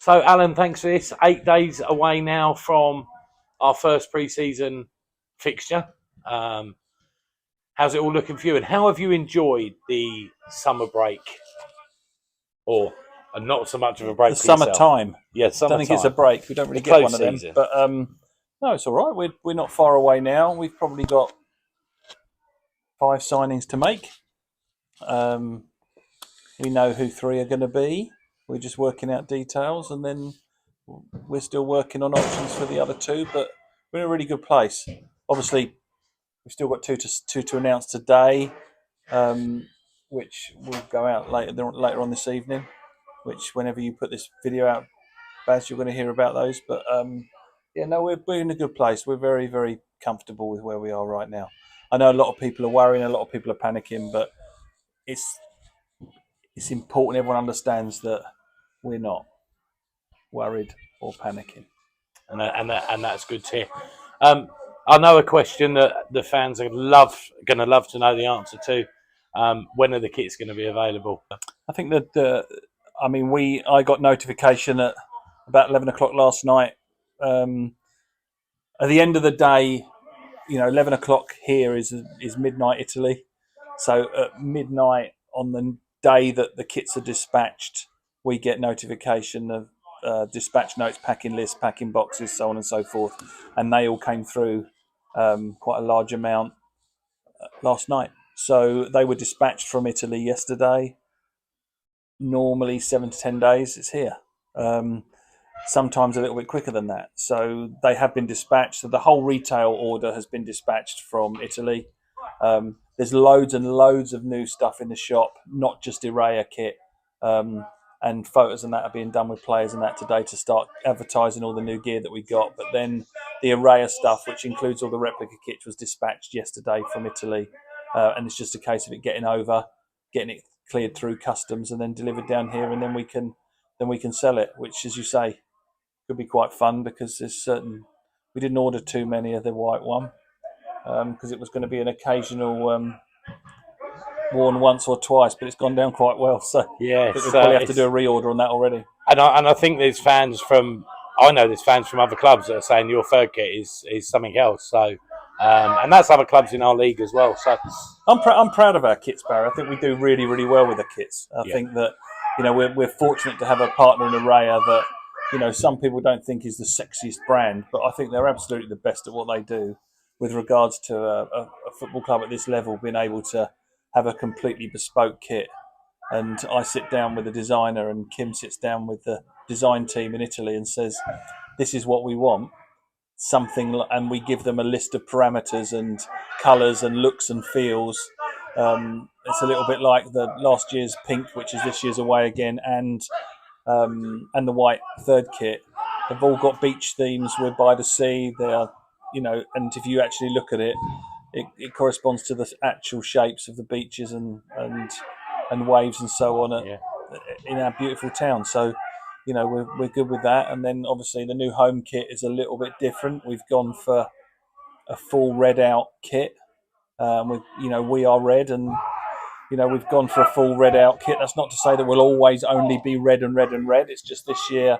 So, Alan, thanks for this. 8 days away now from our first pre-season fixture. Um, how's it all looking for you? And how have you enjoyed the summer break? Or not so much of a break The for yourself? summertime. Yeah, I don't think it's a summertime. break. We don't really The get close one of them. season. But no, it's all right. We're not far away now. We've probably got 5 signings to make. We know who 3 are going to be. We're just working out details, and then we're still working on options for the other 2. But we're in a really good place. Obviously, we've still got two to announce today, which will go out later on this evening. Which, whenever you put this video out, Baz, you're going to hear about those. But yeah, no, we're in a good place. We're very, very comfortable with where we are right now. I know a lot of people are worrying, a lot of people are panicking, but it's important everyone understands that we're not worried or panicking. And that's good to hear. I know a question that the fans are going to love to know the answer to. When are the kits going to be available? I think that I got notification at about 11 o'clock last night. At the end of the day, 11 o'clock here is midnight Italy. So at midnight on the day that the kits are dispatched, we get notification of dispatch notes, packing lists, packing boxes, so on and so forth. And they all came through quite a large amount last night. So they were dispatched from Italy yesterday. Normally 7 to 10 days, it's here. Sometimes a little bit quicker than that. So they have been dispatched. So the whole retail order has been dispatched from Italy. There's loads and loads of new stuff in the shop, not just Eraya kit. And photos and that are being done with players and that today to start advertising all the new gear that we got. But then the Eraya stuff, which includes all the replica kits, was dispatched yesterday from Italy. And it's just a case of it getting it cleared through customs and then delivered down here, and then we can sell it, which, as you say, could be quite fun because we didn't order too many of the white one because it was going to be an occasional worn once or twice, but it's gone down quite well. So yeah, we'll probably have to do a reorder on that already. And I think there's fans from other clubs that are saying your third kit is something else. So and that's other clubs in our league as well. So I'm proud of our kits, Barry. I think we do really, really well with the kits. I think that we're fortunate to have a partner in Eraya that some people don't think is the sexiest brand, but I think they're absolutely the best at what they do with regards to a football club at this level being able to have a completely bespoke kit. And I sit down with the designer, and Kim sits down with the design team in Italy and says, "This is what we want." And we give them a list of parameters and colours and looks and feels. It's a little bit like the last year's pink, which is this year's away again, and the white third kit. They've all got beach themes. We're by the sea. They are, and if you actually look at it, it corresponds to the actual shapes of the beaches and waves and so on in our beautiful town. So, we're good with that. And then obviously the new home kit is a little bit different. We've gone for a full red out kit. We are red, and we've gone for a full red out kit. That's not to say that we'll always only be red and red and red. It's just this year,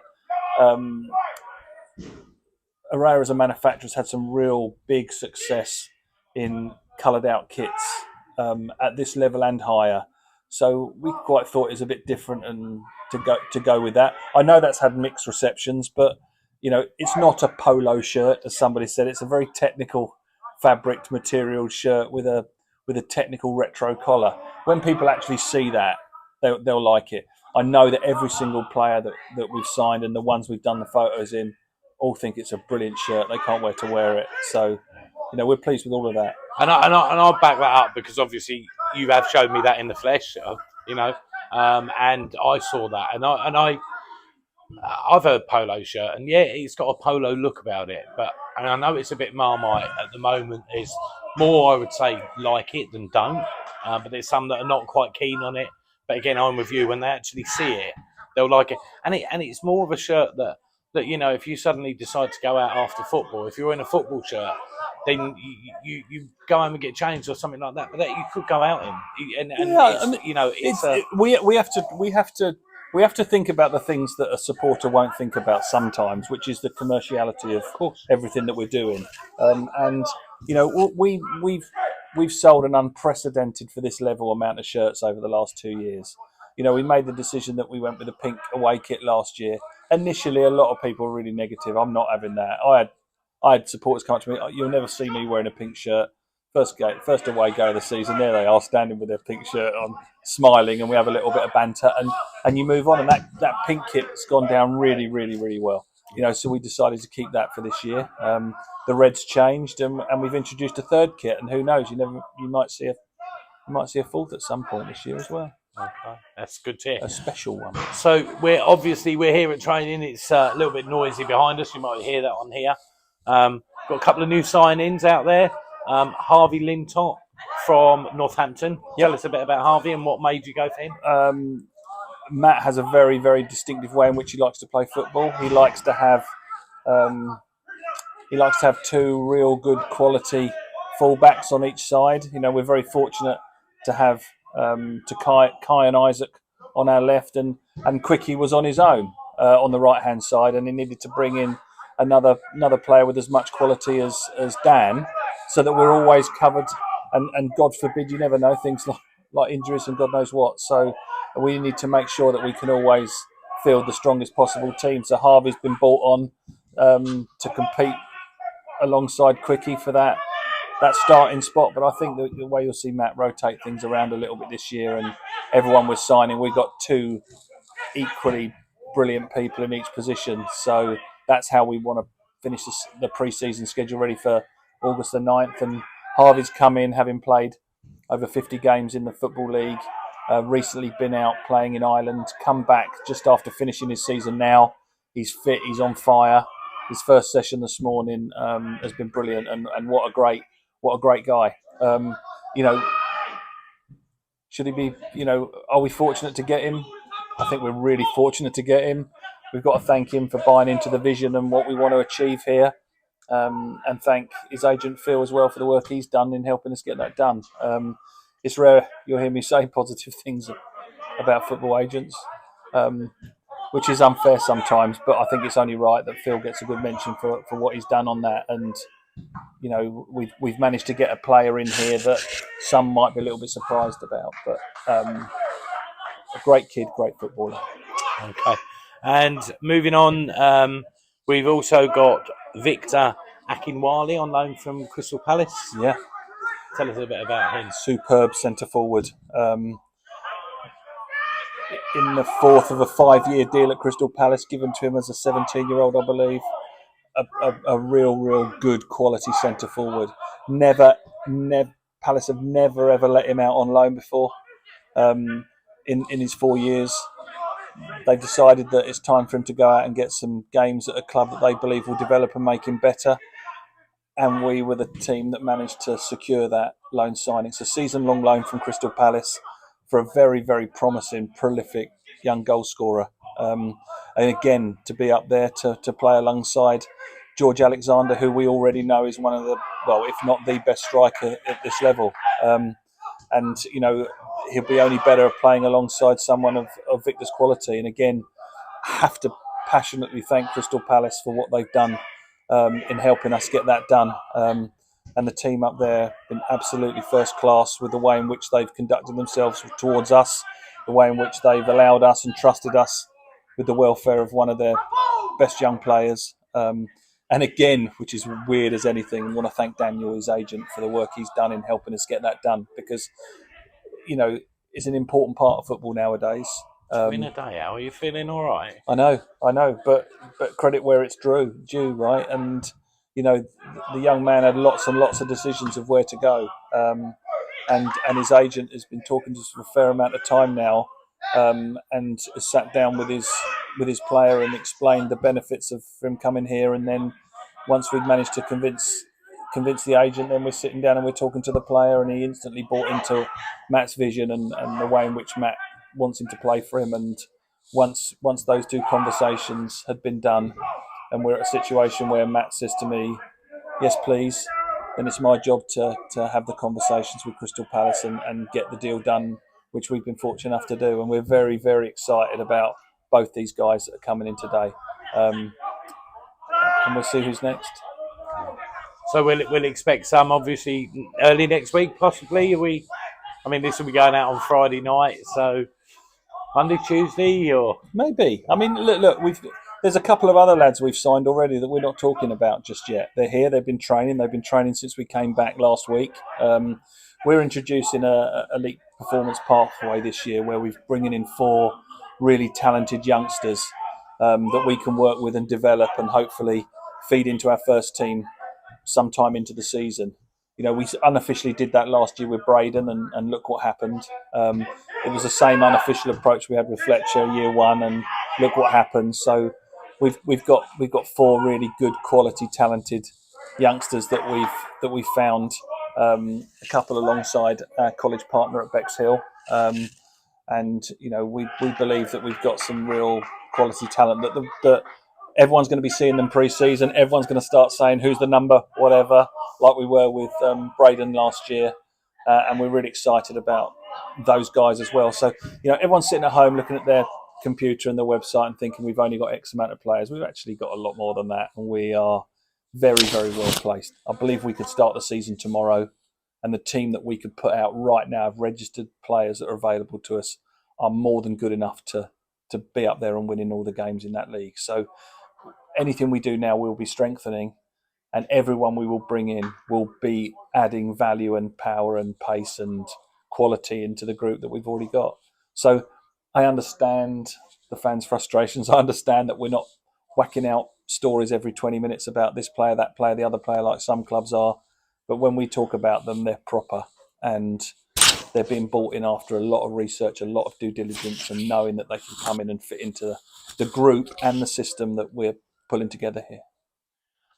Eraya as a manufacturer has had some real big success in coloured out kits at this level and higher. So we quite thought it was a bit different and to go with that. I know that's had mixed receptions, but it's not a polo shirt, as somebody said. It's a very technical fabric material shirt with a technical retro collar. When people actually see that, they'll like it. I know that every single player that we've signed and the ones we've done the photos in all think it's a brilliant shirt. They can't wait to wear it. So, we're pleased with all of that. And I'll back that up because obviously you have shown me that in the flesh, and I saw that, and I've heard polo shirt, and yeah, it's got a polo look about it, and I know it's a bit Marmite at the moment. There's more, I would say, like it than don't, but there's some that are not quite keen on it. But again, I'm with you. When they actually see it, they'll like it, and it's more of a shirt that if you suddenly decide to go out after football, if you're in a football shirt, then you go home and get changed or something like that. But that you could go out in, we have to we have to think about the things that a supporter won't think about sometimes, which is the commerciality of course. everything that we're doing. And you know, we've sold an unprecedented for this level amount of shirts over the last 2 years. You know, we made the decision that we went with a pink away kit last year. Initially, a lot of people were really negative. I'm not having that. I had supporters come up to me. "Oh, you'll never see me wearing a pink shirt." First away go of the season, there they are standing with their pink shirt on, smiling, and we have a little bit of banter, and you move on. And that pink kit's gone down really, really, really well. You know, so we decided to keep that for this year. The red's changed, and we've introduced a third kit, and who knows? You might see a fourth at some point this year as well. Okay. That's good to hear. A special one. So we're here at training. It's a little bit noisy behind us. You might hear that on here. Got a couple of new sign-ins out there. Harvey Lintott from Northampton. Tell us a bit about Harvey and what made you go for him. Matt has a very, very distinctive way in which he likes to play football. He likes to have two real good quality fullbacks on each side. You know, we're very fortunate to have Kai and Isaac on our left, and Quickie was on his own on the right hand side, and he needed to bring in another player with as much quality as Dan, so that we're always covered. And God forbid, you never know, things like injuries and God knows what. So we need to make sure that we can always field the strongest possible team. So Harvey's been brought on to compete alongside Quickie for that starting spot. But I think the way you'll see Matt rotate things around a little bit this year, and everyone we're signing, we've got two equally brilliant people in each position. So that's how we want to finish the pre-season schedule ready for August the 9th. And Harvey's come in having played over 50 games in the Football League, recently been out playing in Ireland, come back just after finishing his season now. He's fit, he's on fire. His first session this morning has been brilliant, and what a great guy. You know, should he be, you know, are we fortunate to get him? I think we're really fortunate to get him. We've got to thank him for buying into the vision and what we want to achieve here. And thank his agent Phil as well for the work he's done in helping us get that done. It's rare you'll hear me say positive things about football agents, which is unfair sometimes, but I think it's only right that Phil gets a good mention for what he's done on that. And you know, we've managed to get a player in here that some might be a little bit surprised about, but a great kid, great footballer. Okay, and moving on, we've also got Victor Akinwale on loan from Crystal Palace. Yeah. Tell us a bit about him. Superb centre forward. In the fourth of a 5-year deal at Crystal Palace, given to him as a 17-year-old, I believe. A real good quality centre forward. Palace have never ever let him out on loan before. In his 4 years, they've decided that it's time for him to go out and get some games at a club that they believe will develop and make him better. And we were the team that managed to secure that loan signing. It's a season-long loan from Crystal Palace for a very, very promising, prolific young goal scorer. And again, to be up there to play alongside George Alexander, who we already know is one of the, well, if not the best striker at this level. And, you know, he'll be only better playing alongside someone of Victor's quality. And again, I have to passionately thank Crystal Palace for what they've done in helping us get that done. And the team up there have been absolutely first class with the way in which they've conducted themselves towards us, the way in which they've allowed us and trusted us with the welfare of one of their best young players. And again, which is weird as anything, I want to thank Daniel, his agent, for the work he's done in helping us get that done, because, you know, it's an important part of football nowadays. Win a day, Al. Are you feeling all right? I know, but credit where it's due, right? And, you know, the young man had lots and lots of decisions of where to go. And his agent has been talking to us for a fair amount of time now, and has sat down with his player and explained the benefits of him coming here. And then once we'd managed to convince the agent, then we're sitting down and we're talking to the player, and he instantly bought into Matt's vision and the way in which Matt wants him to play for him. And once those two conversations had been done, and we're at a situation where Matt says to me, "Yes, please," then it's my job to have the conversations with Crystal Palace and get the deal done which we've been fortunate enough to do, and we're very, very excited about both these guys that are coming in today. And we'll see who's next. So we'll expect some obviously early next week, possibly. This will be going out on Friday night, so Monday, Tuesday, or maybe. I mean, look. There's a couple of other lads we've signed already that we're not talking about just yet. They're here. They've been training. They've been training since we came back last week. We're introducing a elite performance pathway this year, where we're bringing in 4 really talented youngsters that we can work with and develop, and hopefully feed into our first team sometime into the season. We unofficially did that last year with Braden, and look what happened. It was the same unofficial approach we had with Fletcher year 1, and look what happened. So we've got 4 really good, quality, talented youngsters that we've found. A couple alongside our college partner at Bexhill, and we believe that we've got some real quality talent that everyone's going to be seeing them pre-season. Everyone's going to start saying who's the number, whatever, like we were with Braden last year, and we're really excited about those guys as well. So everyone's sitting at home looking at their computer and their website and thinking we've only got X amount of players. We've actually got a lot more than that, and we are very, very well placed. I believe we could start the season tomorrow, and the team that we could put out right now of registered players that are available to us are more than good enough to be up there and winning all the games in that league. So anything we do now will be strengthening, and everyone we will bring in will be adding value and power and pace and quality into the group that we've already got. So I understand the fans' frustrations. I understand that we're not whacking out stories every 20 minutes about this player, that player, the other player, like some clubs are. But when we talk about them, they're proper, and they're being bought in after a lot of research, a lot of due diligence, and knowing that they can come in and fit into the group and the system that we're pulling together here.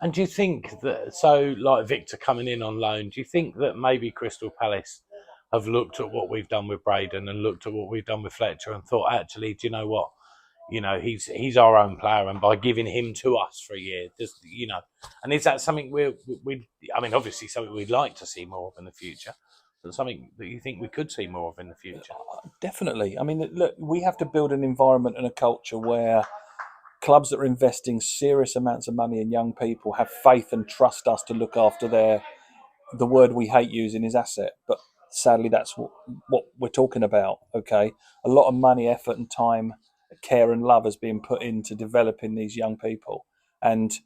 And do you think that, so like Victor coming in on loan, do you think that maybe Crystal Palace have looked at what we've done with Braden and looked at what we've done with Fletcher and thought, actually, do you know what? He's our own player, and by giving him to us for a year, and is that something obviously something we'd like to see more of in the future, but something that you think we could see more of in the future? Definitely. I mean, look, we have to build an environment and a culture where clubs that are investing serious amounts of money in young people have faith and trust us to look after the word we hate using is asset, but sadly that's what we're talking about. Okay, a lot of money, effort and time, care and love has been put into developing these young people, and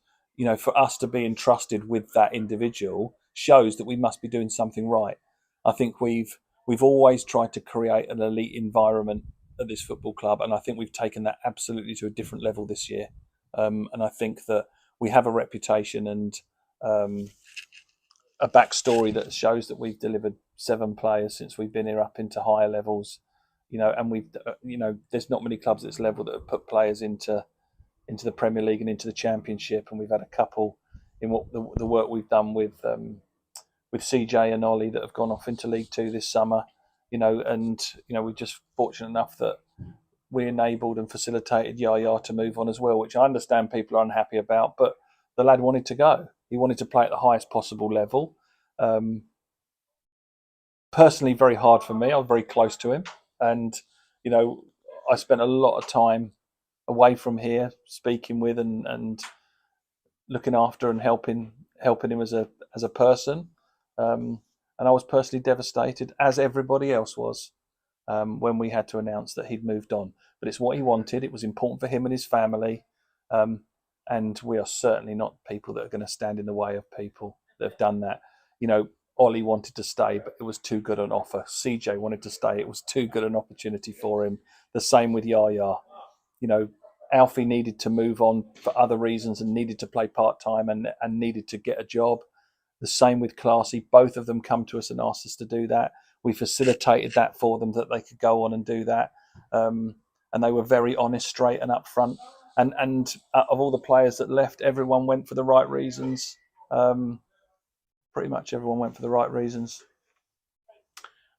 for us to be entrusted with that individual shows that we must be doing something right. I think we've always tried to create an elite environment at this football club, and I think we've taken that absolutely to a different level this year. And I think that we have a reputation and a backstory that shows that we've delivered 7 players since we've been here up into higher levels. And we've there's not many clubs at this level that have put players into the Premier League and into the Championship, and we've had a couple in what the work we've done with CJ and Ollie that have gone off into League 2 this summer. We're just fortunate enough that we enabled and facilitated Yaya to move on as well, which I understand people are unhappy about, but the lad wanted to go. He wanted to play at the highest possible level. Personally, very hard for me. I was very close to him, and I spent a lot of time away from here speaking with and looking after and helping him as a person. And I was personally devastated, as everybody else was, when we had to announce that he'd moved on. But it's what he wanted. It was important for him and his family. And we are certainly not people that are going to stand in the way of people that have done that. Ollie wanted to stay, but it was too good an offer. CJ wanted to stay. It was too good an opportunity for him. The same with Yaya. Alfie needed to move on for other reasons and needed to play part-time and needed to get a job. The same with Classy. Both of them come to us and asked us to do that. We facilitated that for them, that they could go on and do that. And they were very honest, straight and upfront. And of all the players that left, everyone went for the right reasons. Pretty much everyone went for the right reasons.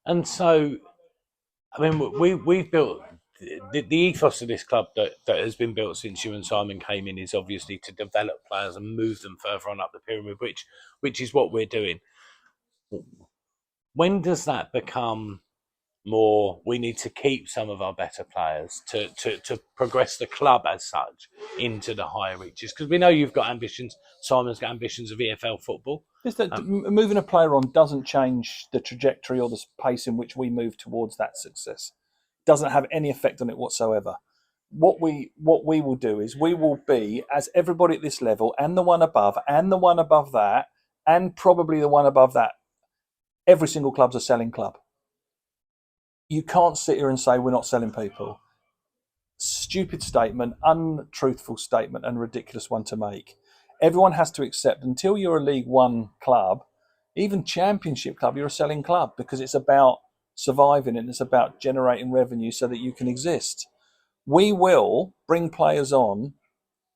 And so, we've built the ethos of this club that has been built since you and Simon came in is obviously to develop players and move them further on up the pyramid, which is what we're doing. When does that become more we need to keep some of our better players to progress the club as such into the higher reaches, because we know you've got ambitions. Simon's got ambitions of EFL football. Just that moving a player on doesn't change the trajectory or the pace in which we move towards that success. Doesn't have any effect on it whatsoever. What we will do is we will be, as everybody at this level and the one above and the one above that and probably the one above that, every single club's a selling club. You can't sit here and say we're not selling people. Stupid statement, untruthful statement, and ridiculous one to make. Everyone has to accept, until you're a League One club, even Championship club, you're a selling club, because it's about surviving and it's about generating revenue so that you can exist. We will bring players on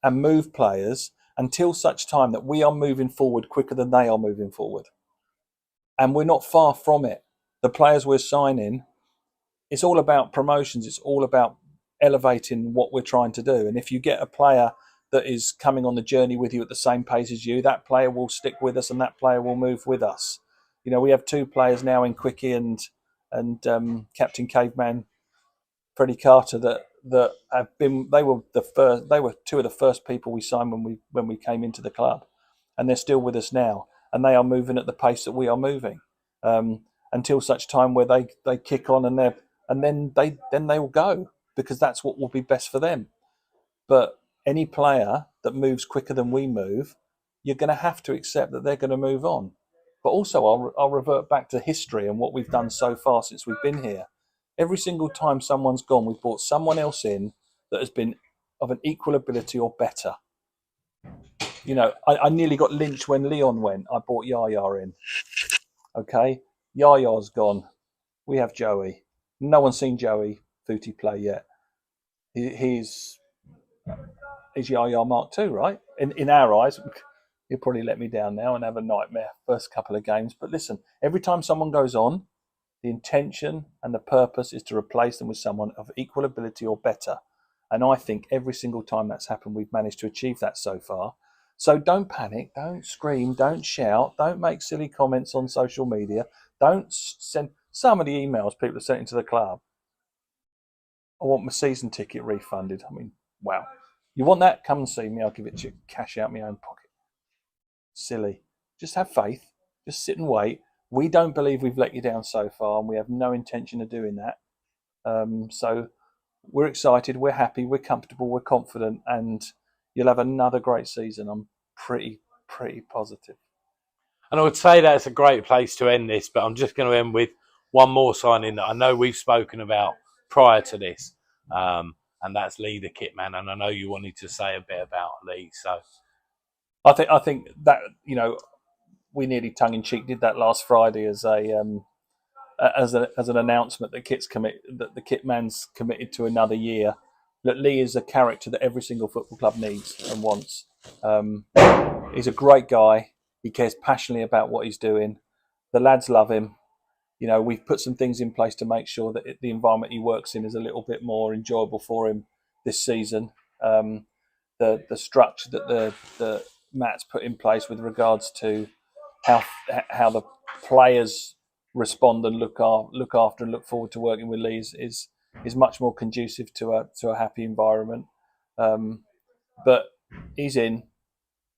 and move players until such time that we are moving forward quicker than they are moving forward. And we're not far from it. The players we're signing, it's all about promotions. It's all about elevating what we're trying to do. And if you get a player that is coming on the journey with you at the same pace as you, that player will stick with us and that player will move with us. You know, we have two players now in Quickie and Captain Caveman Freddie Carter that have been. They were two of the first people we signed when we came into the club, and they're still with us now, and they are moving at the pace that we are moving, until such time where they kick on and then they will go, because that's what will be best for them. But any player that moves quicker than we move, you're going to have to accept that they're going to move on. But also, I'll revert back to history and what we've done so far since we've been here. Every single time someone's gone, we've brought someone else in that has been of an equal ability or better. You know, I nearly got lynched when Leon went. I brought Yaya in. Okay, Yaya's gone. We have Joey. No one's seen Joey Footy play yet. He's Yaya Mark II, right? In our eyes, he'll probably let me down now and have a nightmare first couple of games. But listen, every time someone goes on, the intention and the purpose is to replace them with someone of equal ability or better. And I think every single time that's happened, we've managed to achieve that so far. So don't panic, don't scream, don't shout, don't make silly comments on social media. Don't send some of the emails people have sent into the club. I want my season ticket refunded. I mean, wow. You want that? Come and see me. I'll give it to you. Cash out my own pocket. Silly. Just have faith. Just sit and wait. We don't believe we've let you down so far, and we have no intention of doing that. So we're excited, we're happy, we're comfortable, we're confident, and you'll have another great season. I'm pretty positive. And I would say that's a great place to end this, but I'm just going to end with one more signing that I know we've spoken about prior to this, and that's Lee the Kitman. And I know you wanted to say a bit about Lee, so I think that, you know, we nearly tongue in cheek did that last Friday as an announcement that the Kitman's committed to another year. That Lee is a character that every single football club needs and wants. He's a great guy. He cares passionately about what he's doing. The lads love him. You know, we've put some things in place to make sure that the environment he works in is a little bit more enjoyable for him this season. The structure that the Matt's put in place with regards to how the players respond and look after and look forward to working with Lee is much more conducive to a happy environment. But he's in.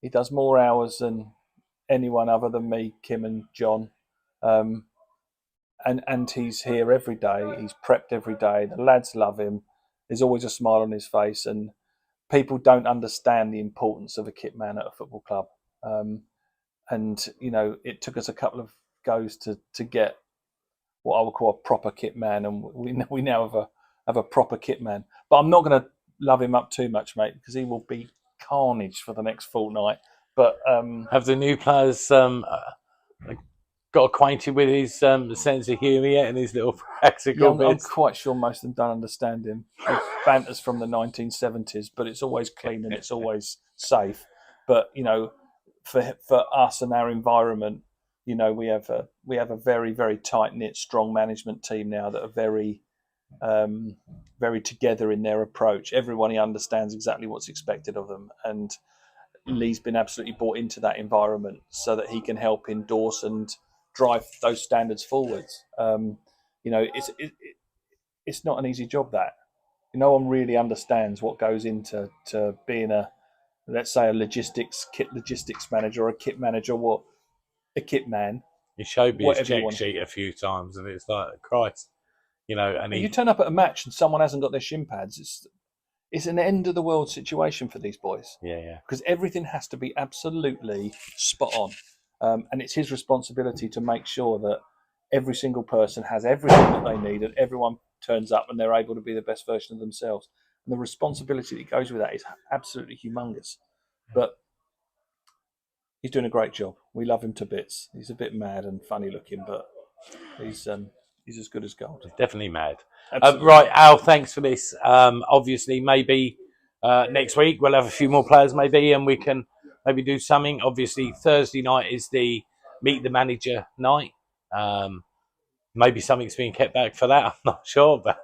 He does more hours than anyone other than me, Kim, and John. And he's here every day. He's prepped every day. The lads love him. There's always a smile on his face, and people don't understand the importance of a kit man at a football club. And you know, it took us a couple of goes to get what I would call a proper kit man, and we now have a proper kit man. But I'm not going to love him up too much, mate, because he will be carnage for the next fortnight. But have the new players got acquainted with his sense of humour yet and his little practical bits? I'm quite sure most of them don't understand him. His banter's from the 1970s, but it's always clean and it's always safe. But you know, for us and our environment, you know, we have a very, very tight knit, strong management team now that are very, very together in their approach. Everybody understands exactly what's expected of them, and Lee's been absolutely bought into that environment so that he can help endorse and drive those standards forwards. You know, it's not an easy job. That no one really understands what goes into being let's say a kit logistics manager or a kit manager, a kit man. He showed me his whatever you check want. sheet a few times, and it's like, Christ, you know. And You turn up at a match and someone hasn't got their shin pads. It's an end of the world situation for these boys. yeah, Because everything has to be absolutely spot on. And it's his responsibility to make sure that every single person has everything that they need and everyone turns up and they're able to be the best version of themselves. And the responsibility that goes with that is absolutely humongous. But he's doing a great job. We love him to bits. He's a bit mad and funny looking, but he's as good as gold. definitely mad. Absolutely. Right, Al, thanks for this. Obviously, maybe next week we'll have a few more players, maybe, and we can maybe do something. Obviously, Thursday night is the meet the manager night. Maybe something's being kept back for that. I'm not sure, but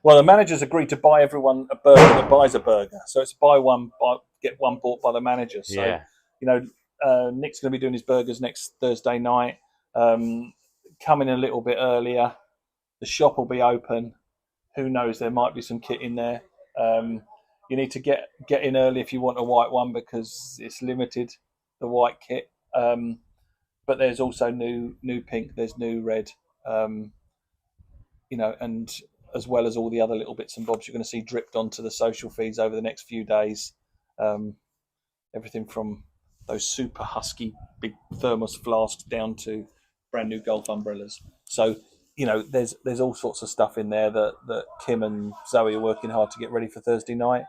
well, the managers agreed to buy everyone a burger that buys a burger, so it's buy one, get one bought by the manager. So, yeah, you know, Nick's going to be doing his burgers next Thursday night. Coming a little bit earlier. The shop will be open. Who knows? There might be some kit in there. You need to get in early if you want a white one because it's limited, the white kit. But there's also new pink. There's new red. You know, and as well as all the other little bits and bobs you're going to see dripped onto the social feeds over the next few days. Everything from those super husky big thermos flasks down to brand new golf umbrellas. So, you know, there's all sorts of stuff in there that Kim and Zoe are working hard to get ready for Thursday night.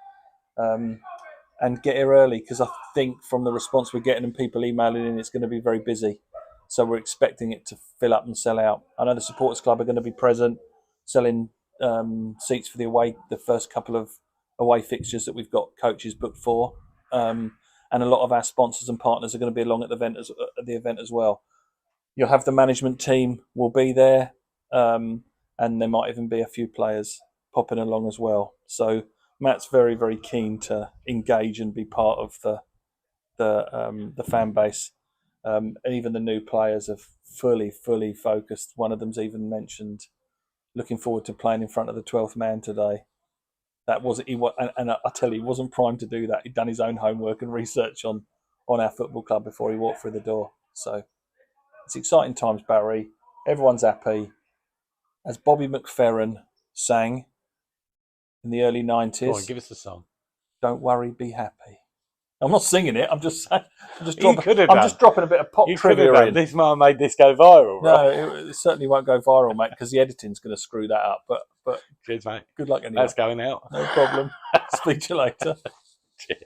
And get here early because I think from the response we're getting and people emailing in, it's going to be very busy. So we're expecting it to fill up and sell out. I know the supporters club are going to be present, selling seats for the first couple of away fixtures that we've got coaches booked for, and a lot of our sponsors and partners are going to be along at the event as well. You'll have the management team will be there, and there might even be a few players popping along as well. So Matt's very, very keen to engage and be part of the fan base. And even the new players are fully focused. One of them's even mentioned looking forward to playing in front of the 12th man today. That wasn't and I tell you, he wasn't primed to do that. He'd done his own homework and research on our football club before he walked through the door. So it's exciting times, Barry. Everyone's happy. As Bobby McFerrin sang in the early 90s, go on, give us a song. Don't worry, be happy. I'm not singing it. I'm just Just dropping a bit of pop trivia in. This might have made this go viral. Right? No, it certainly won't go viral, mate, because the editing's going to screw that up. But Cheers, mate. Good luck anyway. That's going out. No problem. Speak to you later. Cheers.